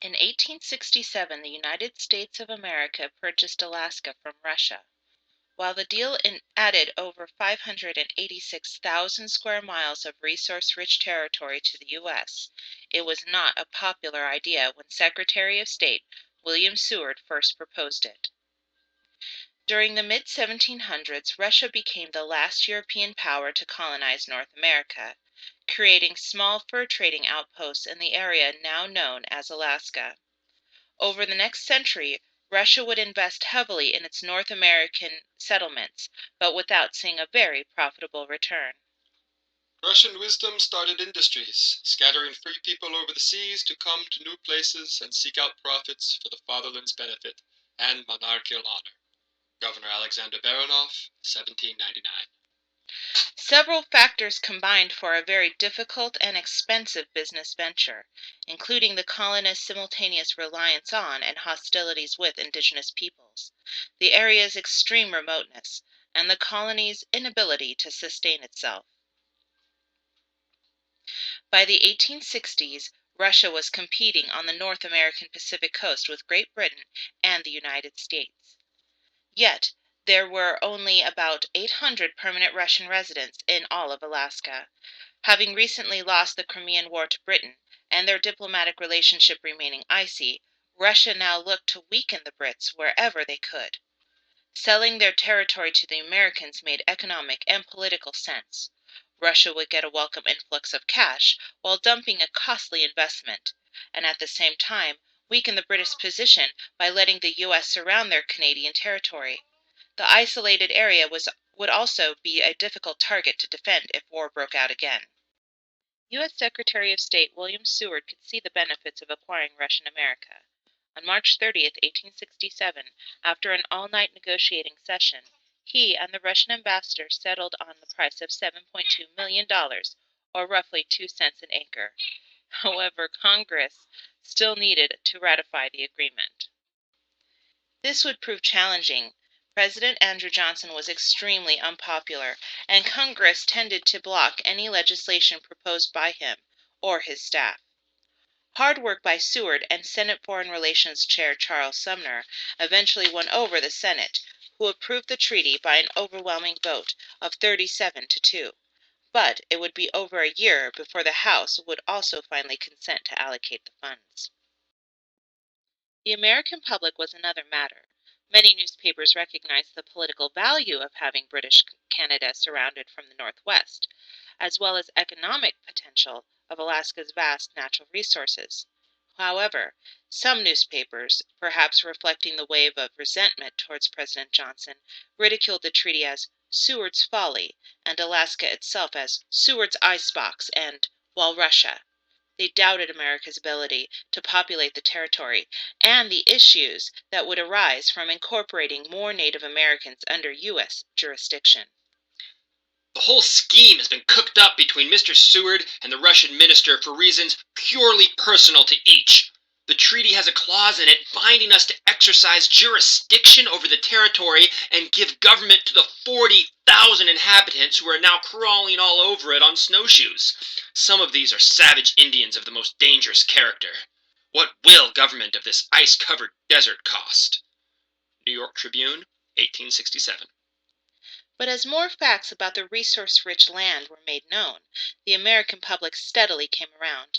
In 1867, the United States of America purchased Alaska from Russia. While the deal added over 586,000 square miles of resource-rich territory to the U.S., it was not a popular idea when Secretary of State William Seward first proposed it. During the mid-1700s, Russia became the last European power to colonize North America, creating small fur trading outposts in the area now known as Alaska. Over the next century, Russia would invest heavily in its North American settlements, but without seeing a very profitable return. Russian wisdom started industries, scattering free people over the seas to come to new places and seek out profits for the fatherland's benefit and monarchical honor. Governor Alexander Baranov, 1799. Several factors combined for a very difficult and expensive business venture, including the colonists' simultaneous reliance on and hostilities with indigenous peoples, the area's extreme remoteness, and the colony's inability to sustain itself. By the 1860s, Russia was competing on the North American Pacific coast with Great Britain and the United States. Yet, there were only about 800 permanent Russian residents in all of Alaska. Having recently lost the Crimean War to Britain, and their diplomatic relationship remaining icy, Russia now looked to weaken the Brits wherever they could. Selling their territory to the Americans made economic and political sense. Russia would get a welcome influx of cash while dumping a costly investment, and at the same time weaken the British position by letting the U.S. surround their Canadian territory. The isolated area would also be a difficult target to defend if war broke out again. U.S. Secretary of State William Seward could see the benefits of acquiring Russian America. On March 30, 1867, after an all-night negotiating session, he and the Russian ambassador settled on the price of $7.2 million, or roughly 2 cents an acre. However, Congress still needed to ratify the agreement. This would prove challenging. President Andrew Johnson was extremely unpopular, and Congress tended to block any legislation proposed by him or his staff. Hard work by Seward and Senate Foreign Relations Chair Charles Sumner eventually won over the Senate, who approved the treaty by an overwhelming vote of 37-2. But it would be over a year before the House would also finally consent to allocate the funds. The American public was another matter. Many newspapers recognized the political value of having British Canada surrounded from the northwest, as well as economic potential of Alaska's vast natural resources. However, some newspapers, perhaps reflecting the wave of resentment towards President Johnson, ridiculed the treaty as Seward's folly and Alaska itself as Seward's icebox and Walrussia. They doubted America's ability to populate the territory and the issues that would arise from incorporating more Native Americans under U.S. jurisdiction. The whole scheme has been cooked up between Mr. Seward and the Russian minister for reasons purely personal to each. The treaty has a clause in it binding us to exercise jurisdiction over the territory and give government to the 40,000 inhabitants who are now crawling all over it on snowshoes. Some of these are savage Indians of the most dangerous character. What will government of this ice-covered desert cost? New York Tribune, 1867. But as more facts about the resource-rich land were made known, the American public steadily came around.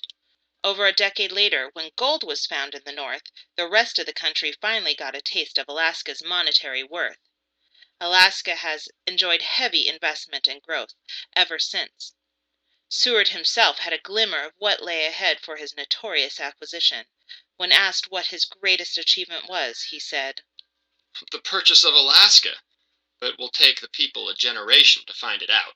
Over a decade later, when gold was found in the North, the rest of the country finally got a taste of Alaska's monetary worth. Alaska has enjoyed heavy investment and growth ever since. Seward himself had a glimmer of what lay ahead for his notorious acquisition. When asked what his greatest achievement was, he said, "The purchase of Alaska, but it will take the people a generation to find it out."